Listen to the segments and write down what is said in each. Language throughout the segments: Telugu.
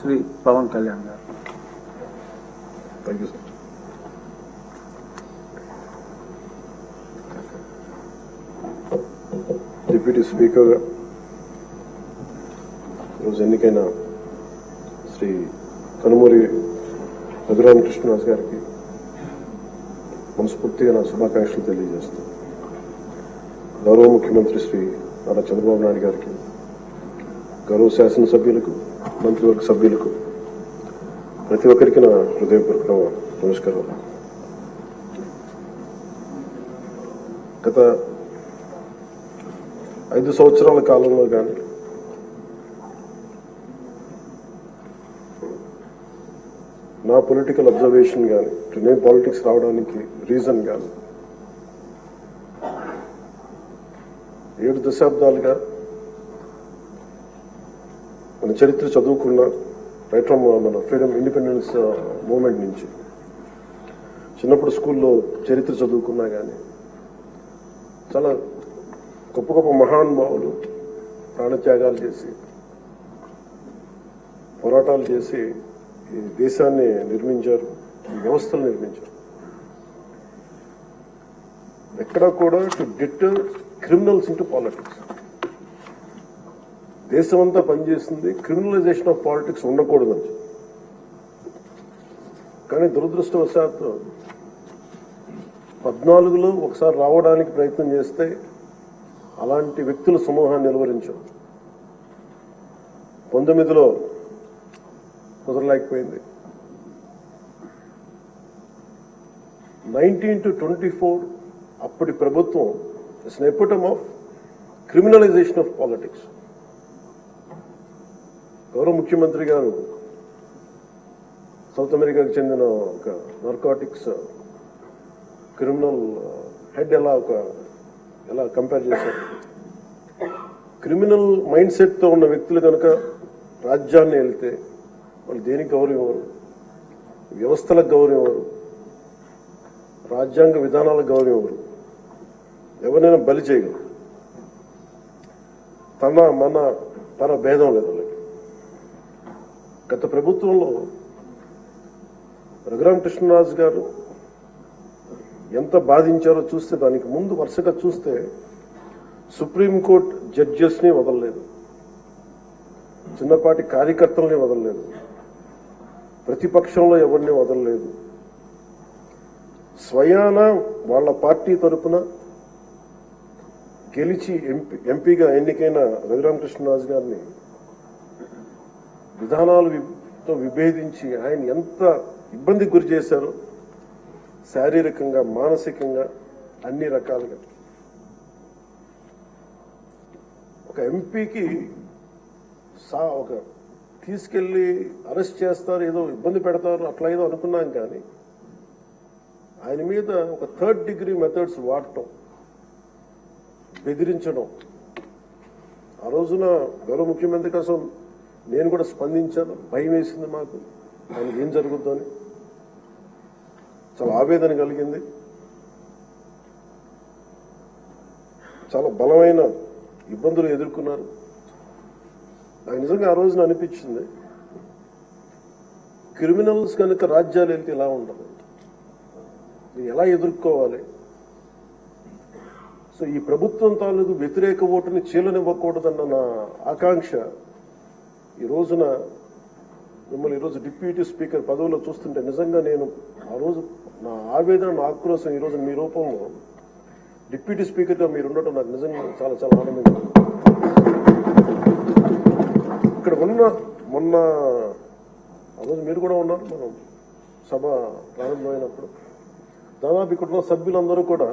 శ్రీ పవన్ కళ్యాణ్ గారు. Thank you sir. Deputy speaker ఈరోజు ఎన్నికైన శ్రీ కనుమూరి రఘురామకృష్ణరాజు గారికి మనస్ఫూర్తిగా నా శుభాకాంక్షలు తెలియజేస్తాను. గౌరవ ముఖ్యమంత్రి శ్రీ నారా చంద్రబాబు నాయుడు గారికి, గౌరవ శాసనసభ్యులకు, మంత్రివర్గ సభ్యులకు, ప్రతి ఒక్కరికి నా హృదయపూర్వక నమస్కారం. గత 5 సంవత్సరాల కాలంలో కానీ నా పొలిటికల్ అబ్జర్వేషన్ కానీ, నేను పాలిటిక్స్ రావడానికి రీజన్ కానీ 7 దశాబ్దాలుగా మన చరిత్ర చదువుకున్న రైట్ ఫ్రమ్ మన ఫ్రీడమ్ ఇండిపెండెన్స్ మూవ్మెంట్ నుంచి చిన్నప్పుడు స్కూల్లో చరిత్ర చదువుకున్నా కానీ చాలా గొప్ప గొప్ప మహానుభావులు ప్రాణత్యాగాలు చేసి పోరాటాలు చేసి ఈ దేశాన్ని నిర్మించారు, ఈ వ్యవస్థలు నిర్మించారు. ఎక్కడా కూడా to deter criminals into politics. దేశమంతా పనిచేస్తుంది క్రిమినలైజేషన్ ఆఫ్ పాలిటిక్స్ ఉండకూడదని. కానీ దురదృష్టవశాత్తు 14లో ఒకసారి రావడానికి ప్రయత్నం చేస్తే అలాంటి వ్యక్తుల సమూహాన్ని నిలువరించాం. 19లో కుదరలేకపోయింది. 19 to 24 అప్పటి ప్రభుత్వం it's an ఎపిటమ్ of criminalization of politics. గౌరవ ముఖ్యమంత్రి గారు సౌత్ అమెరికాకు చెందిన ఒక నార్కోటిక్స్ క్రిమినల్ హెడ్ ఎలా కంపేర్ చేశారు. క్రిమినల్ మైండ్ సెట్ తో ఉన్న వ్యక్తులు కనుక రాజ్యాన్ని వెళ్తే వాళ్ళు దేనికి గౌరవం ఇవ్వరు, వ్యవస్థలకు గౌరవం ఇవ్వరు, రాజ్యాంగ విధానాలకు గౌరవం ఇవ్వరు, ఎవరైనా బలి చేయగలరు. తన భేదం లేదు వాళ్ళకి. గత ప్రభుత్వంలో రఘురామకృష్ణరాజు గారు ఎంత బాధించారో చూస్తే, దానికి ముందు వరుసగా చూస్తే సుప్రీంకోర్టు జడ్జెస్ ని వదలలేదు, చిన్నపాటి కార్యకర్తల్ని వదలలేదు, ప్రతిపక్షంలో ఎవరిని వదలలేదు. స్వయాన వాళ్ళ పార్టీ తరఫున గెలిచి ఎంపీగా ఎన్నికైన రఘురామకృష్ణరాజు గారిని విధానాలతో విభేదించి ఆయన ఎంత ఇబ్బందికి గురి చేశారో, శారీరకంగా, మానసికంగా, అన్ని రకాలుగా. ఒక ఎంపీకి ఒక తీసుకెళ్లి అరెస్ట్ చేస్తారు, ఏదో ఇబ్బంది పెడతారు, అట్లా ఏదో అనుకున్నాం. కానీ ఆయన మీద ఒక 3rd degree మెథడ్స్ వాడటం, బెదిరించడం. ఆ రోజున గౌరవ ముఖ్యమంత్రి కోసం నేను కూడా స్పందించాను. భయం వేసింది మాకు, ఆయనకి ఏం జరుగుతుందని చాలా ఆవేదన కలిగింది. చాలా బలమైన ఇబ్బందులు ఎదుర్కొన్నారు. నాకు నిజంగా ఆ రోజున అనిపించింది, క్రిమినల్స్ కనుక రాజ్యాలు వెళ్తే ఎలా ఉండదు, ఎలా ఎదుర్కోవాలి. సో ఈ ప్రభుత్వం తాలూకు వ్యతిరేక ఓటుని చీలనివ్వకూడదన్న నా ఆకాంక్ష ఈ రోజున మిమ్మల్ని ఈరోజు డిప్యూటీ స్పీకర్ పదవిలో చూస్తుంటే నిజంగా నేను ఆ రోజు నా ఆవేదన, నా ఆక్రోశం ఈరోజు మీ రూపంలో డిప్యూటీ స్పీకర్గా మీరు ఉండటం నాకు నిజంగా చాలా చాలా ఆనందంగా. ఇక్కడ మొన్న ఆ రోజు మీరు కూడా ఉన్నారు, మనం సభ ప్రారంభమైనప్పుడు దాదాపు ఇక్కడ ఉన్న సభ్యులందరూ కూడా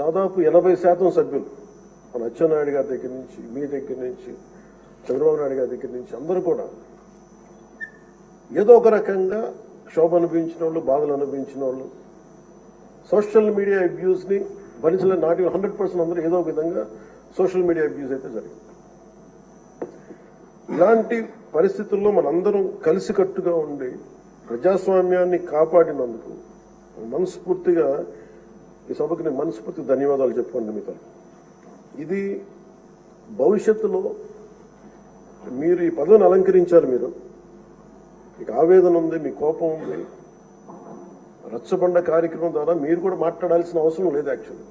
దాదాపు 80% సభ్యులు, మన అచ్చెన్నాయుడు గారి దగ్గర నుంచి, మీ దగ్గర నుంచి, చంద్రబాబు నాయుడు గారి దగ్గర నుంచి అందరూ కూడా ఏదో ఒక రకంగా క్షోభ అనుభవించిన వాళ్ళు, బాధలు అనుభవించిన వాళ్ళు, సోషల్ మీడియా అబ్యూస్ ని భరించలేని, నాటి 100% అందరూ ఏదో ఒక విధంగా సోషల్ మీడియా అబ్యూస్ అయితే జరిగింది. ఇలాంటి పరిస్థితుల్లో మనందరం కలిసికట్టుగా ఉండి ప్రజాస్వామ్యాన్ని కాపాడినందుకు మనస్ఫూర్తిగా ఈ సభకు నేను మనస్ఫూర్తిగా ధన్యవాదాలు చెప్పుకోండి మీతో. ఇది భవిష్యత్తులో మీరు ఈ పదవిని అలంకరించారు, మీరు మీకు ఆవేదన ఉంది, మీ కోపం ఉంది. రచ్చబండ కార్యక్రమం ద్వారా మీరు కూడా మాట్లాడాల్సిన అవసరం లేదు. యాక్చువల్లీ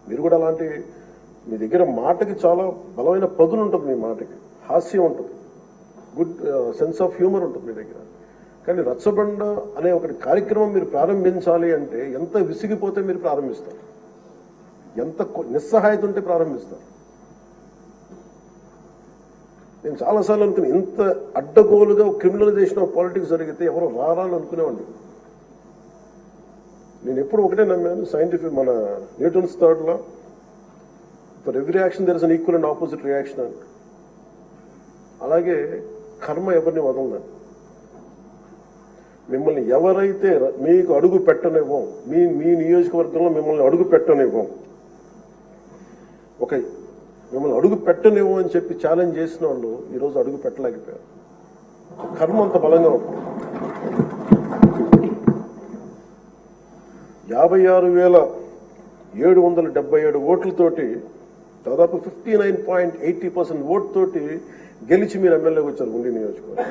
మీరు కూడా అలాంటి, మీ దగ్గర మాటకి చాలా బలమైన పదును ఉంటుంది, మీ మాటకి హాస్యం ఉంటుంది, గుడ్ సెన్స్ ఆఫ్ హ్యూమర్ ఉంటుంది మీ దగ్గర. కానీ రచ్చబండ అనే ఒకటి కార్యక్రమం మీరు ప్రారంభించాలి అంటే ఎంత విసిగిపోతే మీరు ప్రారంభిస్తారు, ఎంత నిస్సహాయత ఉంటే ప్రారంభిస్తారు. నేను చాలాసార్లు అనుకుని ఇంత అడ్డగోలుగా క్రిమినలైజేషన్ ఆఫ్ పాలిటిక్స్ జరిగితే ఎవరో రారాని అనుకునేవాడిని. నేను ఎప్పుడు ఒకటే నమ్మాను, సైంటిఫిక్ మన Newton's third law, for every action there is an equal and opposite reaction అని. అలాగే కర్మ ఎవరిని వదలదని. మిమ్మల్ని ఎవరైతే మీకు అడుగు పెట్టనివ్వం, మీ నియోజకవర్గంలో మిమ్మల్ని అడుగు పెట్టనివ్వం, మిమ్మల్ని అడుగు పెట్టనివ్వం అని చెప్పి ఛాలెంజ్ చేసిన వాళ్ళు ఈరోజు అడుగు పెట్టలేకపోయారు. కర్మ అంత బలంగా ఉంటుంది. 56,777 ఓట్లతోటి దాదాపు 59.80% ఓటుతోటి గెలిచి మీరు ఎమ్మెల్యేకి వచ్చారు ఉండి నియోజకవర్గం.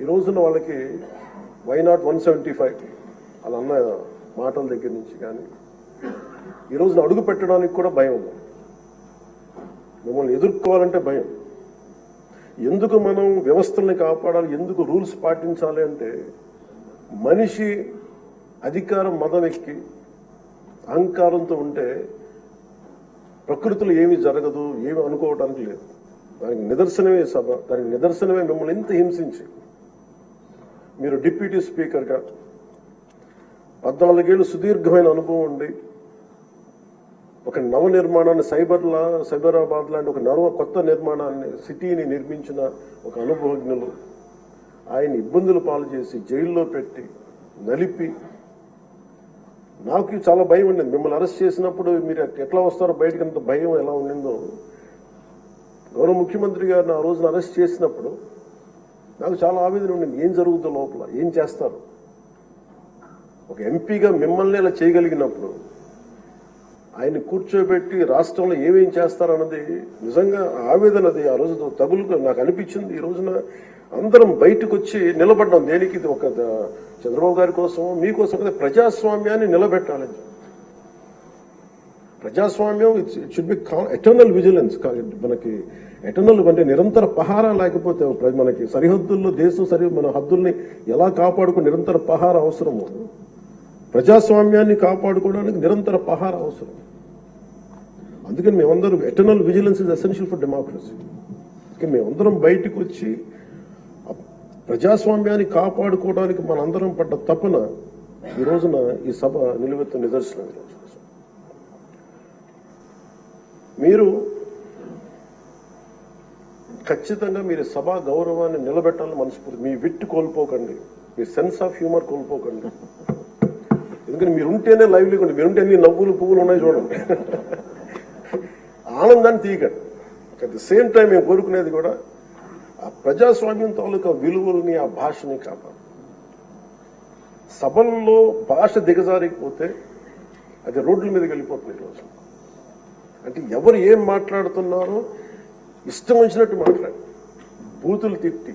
ఈ రోజున వాళ్ళకి వైనాట్ 175 అలా అన్న మాటల దగ్గర నుంచి కానీ ఈ రోజున అడుగు పెట్టడానికి కూడా భయం ఉంది. మిమ్మల్ని ఎదుర్కోవాలంటే భయం. ఎందుకు మనం వ్యవస్థల్ని కాపాడాలి, ఎందుకు రూల్స్ పాటించాలి అంటే మనిషి అధికారం మదం ఎక్కి అహంకారంతో ఉంటే ప్రకృతిలో ఏమీ జరగదు, ఏమి అనుకోవడానికి లేదు. దానికి నిదర్శనమే సభ, దానికి నిదర్శనమే మిమ్మల్ని ఇంత హింసించి మీరు డిప్యూటీ స్పీకర్గా 14 ఏళ్ళు సుదీర్ఘమైన అనుభవం ఉండి ఒక నవ నిర్మాణాన్ని సైబరాబాద్ లాంటి ఒక కొత్త నిర్మాణాన్ని, సిటీని నిర్మించిన ఒక అనుభవజ్ఞులు ఆయన ఇబ్బందులు పాలు చేసి జైల్లో పెట్టి నలిపి, నాకు చాలా భయం ఉండింది. మిమ్మల్ని అరెస్ట్ చేసినప్పుడు మీరు ఎట్లా వస్తారో బయటకు, అంత భయం ఎలా ఉండిందో. గౌరవ ముఖ్యమంత్రి గారిని ఆ రోజున అరెస్ట్ చేసినప్పుడు నాకు చాలా ఆవేదన ఉండింది. ఏం జరుగుతుందో లోపల, ఏం చేస్తారు. ఒక ఎంపీగా మిమ్మల్ని ఇలా చేయగలిగినప్పుడు ఆయన్ని కూర్చోబెట్టి రాష్ట్రంలో ఏమేం చేస్తారన్నది నిజంగా ఆవేదనది ఆ రోజు తగులు నాకు అనిపించింది. ఈ రోజున అందరం బయటకు వచ్చి నిలబడ్డాం. దేనికి? ఇది ఒక చంద్రబాబు గారి కోసం, మీకోసం కదా, ప్రజాస్వామ్యాన్ని నిలబెట్టాలని. ప్రజాస్వామ్యం it should be eternal vigilance. మనకి ఎటర్నల్ అంటే నిరంతర పహారా లేకపోతే మనకి సరిహద్దుల్లో దేశం మన హద్దుల్ని ఎలా కాపాడుకుని నిరంతర పహారా అవసరము. ప్రజాస్వామ్యాన్ని కాపాడుకోవడానికి నిరంతర పహారా అవసరం. అందుకని మేమందరం eternal vigilance is essential for democracy. అందుకని మేమందరం బయటకు వచ్చి ప్రజాస్వామ్యాన్ని కాపాడుకోవడానికి మనందరం పడ్డ తపన ఈ రోజున ఈ సభ నిలువెత్తు నిదర్శనం. మీరు ఖచ్చితంగా మీరు సభా గౌరవాన్ని నిలబెట్టాలని మనస్ఫూర్తి. మీ విట్టు కోల్పోకండి, మీ సెన్స్ ఆఫ్ హ్యూమర్ కోల్పోకండి. ఎందుకంటే మీరుంటేనే లైవ్లీగా ఉండి, మీరుంటే ఎన్ని నవ్వులు పువ్వులు ఉన్నాయి చూడండి. ఆనందాన్ని తీయకండి. అట్ ది సేమ్ టైం మేము కోరుకునేది కూడా ఆ ప్రజాస్వామ్యం తాలూకా విలువల్ని, ఆ భాషని కాపాడు. సభల్లో భాష దిగజారిపోతే అది రోడ్ల మీదకి వెళ్ళిపోతుంది ఈరోజు. అంటే ఎవరు ఏం మాట్లాడుతున్నారో ఇష్టం వచ్చినట్టు మాట్లాడి, బూతులు తిట్టి,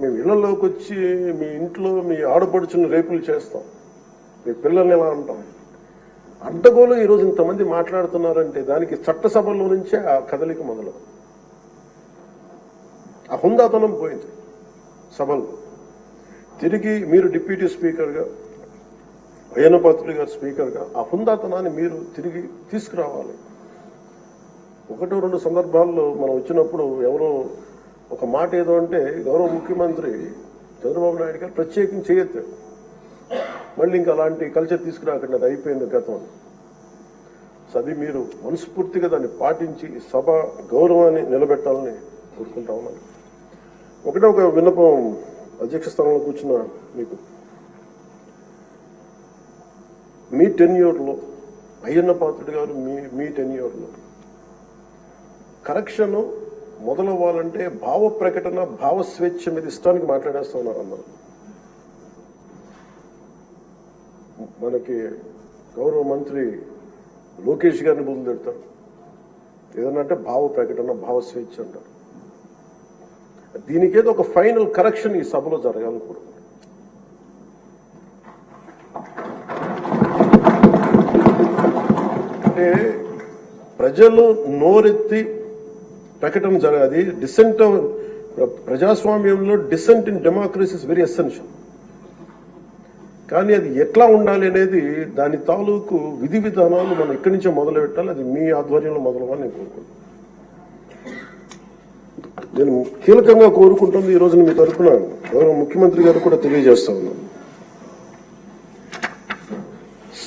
మేము ఇళ్లలోకి వచ్చి మీ ఇంట్లో మీ ఆడపడుచుని రేపులు చేస్తాం, మీ పిల్లల్ని ఎలా అంటాం. అడ్డగోలు ఈరోజు ఇంతమంది మాట్లాడుతున్నారంటే దానికి చట్టసభల్లో నుంచే ఆ కదలిక మొదలు. ఆ హుందాతనం పోయింది సభల్లో. తిరిగి మీరు డిప్యూటీ స్పీకర్గా, అయ్యన్న పాత్రుడు గారు స్పీకర్గా ఆ హుందాతనాన్ని మీరు తిరిగి తీసుకురావాలి. 1-2 సందర్భాల్లో మనం వచ్చినప్పుడు ఎవరో ఒక మాట ఏదో అంటే గౌరవ ముఖ్యమంత్రి చంద్రబాబు నాయుడు గారు ప్రత్యేకించి చేయొద్దు, మళ్ళీ ఇంకా అలాంటి కల్చర్ తీసుకురాకండి, అది అయిపోయింది గతం. సో అది మీరు మనస్ఫూర్తిగా దాన్ని పాటించి సభ గౌరవాన్ని నిలబెట్టాలని కోరుకుంటా ఉన్నాను. ఒకటే ఒక విన్నపం అధ్యక్ష స్థానంలో కూర్చున్న మీకు, మీ టెన్యూర్లో అయ్యన్న పాత్రుడు గారు మీ టెన్యూర్లో కరెక్షన్ మొదలవ్వాలంటే భావ ప్రకటన, భావ స్వేచ్ఛ మీద ఇష్టానికి మాట్లాడేస్తా ఉన్నారు అందరూ. మనకి గౌరవ మంత్రి లోకేష్ గారిని బుద్ధులు తిడతారు. ఏదన్నా అంటే భావ ప్రకటన, భావ స్వేచ్ఛ అంటారు. దీనికేదో ఒక ఫైనల్ కరెక్షన్ ఈ సభలో జరగాలనుకుంటున్నాను. అంటే ప్రజలు నోరెత్తి ప్రకటన జరగాలి. డిసెంట్ ప్రజాస్వామ్యంలో dissent in democracy is very essential. కానీ అది ఎట్లా ఉండాలి అనేది దాని తాలూకు విధి విధానాలు మనం ఇక్కడి నుంచే మొదలు పెట్టాలి. అది మీ ఆధ్వర్యంలో మొదలవ్వాలని నేను కోరుకుంటున్నాను. నేను కీలకంగా కోరుకుంటుంది ఈ రోజున మీ తరఫున గౌరవ ముఖ్యమంత్రి గారు కూడా తెలియజేస్తా ఉన్నాను.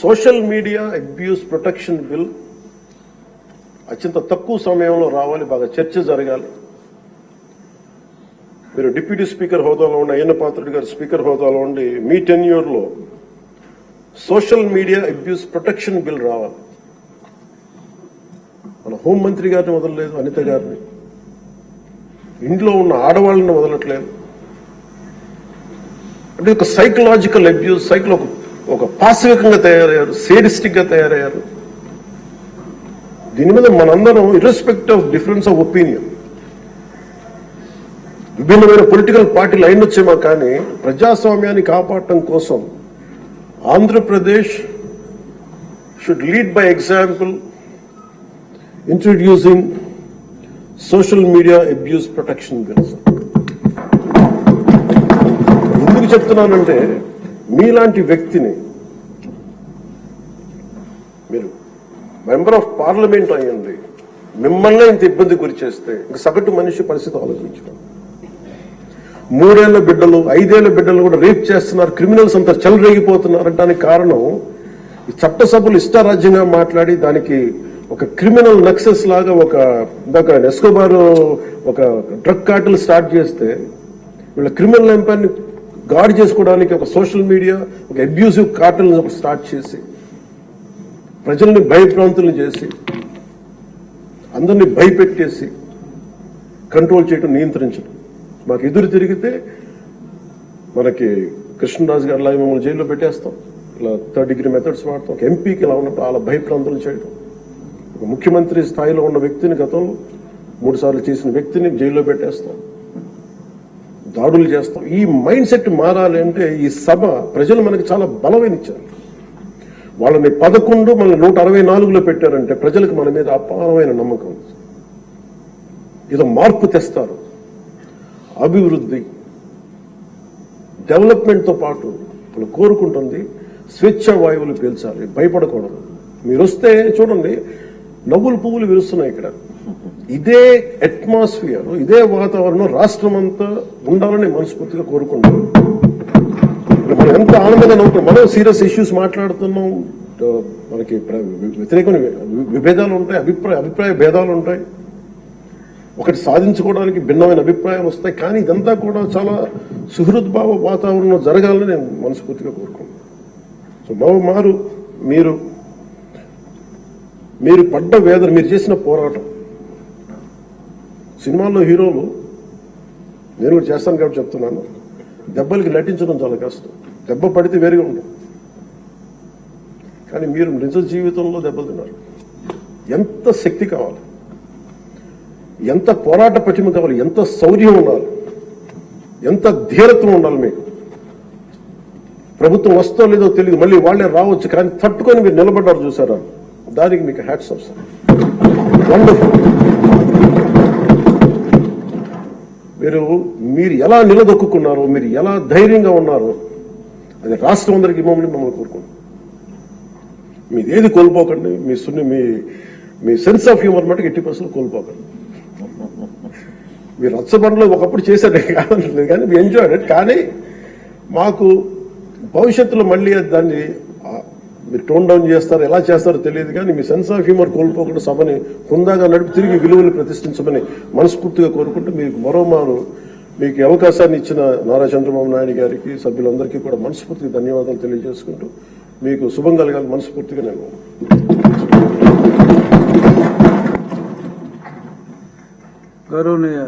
Social media abuse protection bill అత్యంత తక్కువ సమయంలో రావాలి, బాగా చర్చ జరగాలి. మీరు డిప్యూటీ స్పీకర్ హోదాలో ఉండి అయ్యన్న పాత్రుడు గారు స్పీకర్ హోదాలో ఉండి మీ టెన్యూర్లో social media abuse protection bill రావాలి. మన హోంమంత్రి గారిని వదలలేదు, అనిత గారిని, ఇంట్లో ఉన్న ఆడవాళ్ళని వదలట్లేదు. అంటే ఒక సైకలాజికల్ అబ్యూస్, ఒక పాశవికంగా తయారయ్యారు, సేడిస్టిక్ గా తయారయ్యారు. దీని మీద మనందరం ఇర్రెస్పెక్ట్ ఆఫ్ డిఫరెన్స్ ఆఫ్ ఒపీనియన్, విభిన్నమైన పొలిటికల్ పార్టీలు అయినొచ్చేమో కానీ ప్రజాస్వామ్యాన్ని కాపాడటం కోసం Andhra Pradesh should lead by example introducing social media abuse protection bills. ఎందుకు చెప్తున్నానంటే మీలాంటి వ్యక్తిని, మీరు మెంబర్ ఆఫ్ పార్లమెంట్ అయ్యండి, మిమ్మల్ని ఇంత ఇబ్బంది గురి చేస్తే ఇంక సగటు మనిషి పరిస్థితి ఆలోచించుకోండి. 3 ఏళ్ల బిడ్డలు, 5 ఏళ్ల బిడ్డలు కూడా రేప్ చేస్తున్నారు, క్రిమినల్స్ అంతా చెలరేగిపోతున్నారంటానికి కారణం ఈ చట్టసభలు ఇష్టారాజ్యంగా మాట్లాడి దానికి ఒక క్రిమినల్ నక్సెస్ లాగా ఒక ఎస్కోబార్ ఒక డ్రగ్ కార్టెల్ స్టార్ట్ చేస్తే వీళ్ళ క్రిమినల్ ఎంపైర్ని గార్డ్ చేసుకోవడానికి ఒక సోషల్ మీడియా ఒక అబ్యూసివ్ కార్టెల్ స్టార్ట్ చేసి ప్రజల్ని భయభ్రాంతులను చేసి అందరినీ భయపెట్టేసి కంట్రోల్ చేయడం, నియంత్రించడం. మాకు ఎదురు తిరిగితే మనకి కృష్ణరాజు గారు లాగా మిమ్మల్ని జైల్లో పెట్టేస్తాం, ఇలా 3rd డిగ్రీ మెథడ్స్ వాడతాం. ఒక ఎంపీకి ఇలా ఉన్నప్పుడు అలా భయభ్రాంతులు చేయడం, ఒక ముఖ్యమంత్రి స్థాయిలో ఉన్న వ్యక్తిని గతంలో 3 సార్లు చేసిన వ్యక్తిని జైల్లో పెట్టేస్తాం, దాడులు చేస్తాం. ఈ మైండ్ సెట్ మారాలి అంటే ఈ సభ ప్రజలు మనకి చాలా బలమైన ఇచ్చారు. వాళ్ళని 11 మనల్ని 164లో పెట్టారంటే ప్రజలకు మన మీద అపారమైన నమ్మకం ఉంది. ఏదో మార్పు తెస్తారు. అభివృద్ధి, డెవలప్మెంట్ తో పాటు వాళ్ళు కోరుకుంటుంది స్వేచ్ఛ వాయువులు పీల్చాలి, భయపడకూడదు. మీరు వస్తే చూడండి నవ్వులు పువ్వులు విరుస్తున్నాయి ఇక్కడ. ఇదే అట్మాస్ఫియర్, ఇదే వాతావరణం రాష్ట్రం అంతా ఉండాలని మనస్ఫూర్తిగా కోరుకుంటున్నాం. మనం ఎంత ఆనందంగా నవ్వుతున్నాం. మనం సీరియస్ ఇష్యూస్ మాట్లాడుతున్నాం, మనకి వ్యతిరేకమైన విభేదాలు ఉంటాయి, అభిప్రాయ భేదాలు ఉంటాయి, ఒకటి సాధించుకోవడానికి భిన్నమైన అభిప్రాయాలు వస్తాయి. కానీ ఇదంతా కూడా చాలా సుహృద్భావ వాతావరణంలో జరగాలని నేను మనస్ఫూర్తిగా కోరుకుంటున్నాను. సో మారు మీరు పడ్డ వేదన, మీరు చేసిన పోరాటం, సినిమాల్లో హీరోలు, నేను కూడా చేస్తాను కాబట్టి చెప్తున్నాను, దెబ్బలకి నటించడం చాలా కష్టం. దెబ్బ పడితే వేరుగా ఉంటుంది. కానీ మీరు నిజ జీవితంలో దెబ్బలు తిన్నారు. ఎంత శక్తి కావాలి, ఎంత పోరాట పటిమ కావాలి, ఎంత శౌర్యం ఉండాలి, ఎంత ధీరత్వం ఉండాలి. మీకు ప్రభుత్వం వస్తో లేదో తెలియదు, మళ్ళీ వాళ్లే రావచ్చు, కానీ తట్టుకొని మీరు నిలబడ్డారు చూసారా, దానికి మీకు హ్యాట్స్ ఆఫ్ సార్. వండర్ఫుల్. మీరు ఎలా నిలదొక్కున్నారో, మీరు ఎలా ధైర్యంగా ఉన్నారో అది రాష్ట్రం అందరికీ మమ్మల్ని కోరుకుంటున్నాం. మీదేది కోల్పోకండి. మీ సెన్స్ ఆఫ్ హ్యూమర్ మటుకు 80% కోల్పోకండి. మీరు రచ్చబండలో ఒకప్పుడు చేశారే కాదనలేదు, కానీ మీ ఎంజాయ్డ్ ఇట్. కానీ మాకు భవిష్యత్తులో మళ్ళీ దాన్ని మీరు టోన్ డౌన్ చేస్తారు, ఎలా చేస్తారో తెలియదు, కానీ మీ సెన్స్ ఆఫ్ హ్యూమర్ కోల్పోకుండా సభని హుందాగా నడిపి తిరిగి విలువలు ప్రతిష్ఠించమని మనస్ఫూర్తిగా కోరుకుంటూ మీకు మరోమారు మీకు అవకాశాన్ని ఇచ్చిన నారా చంద్రబాబు నాయుడు గారికి, సభ్యులందరికీ కూడా మనస్ఫూర్తిగా ధన్యవాదాలు తెలియజేసుకుంటూ మీకు శుభం కలగాలి మనస్ఫూర్తిగా నేను గౌరవనీయ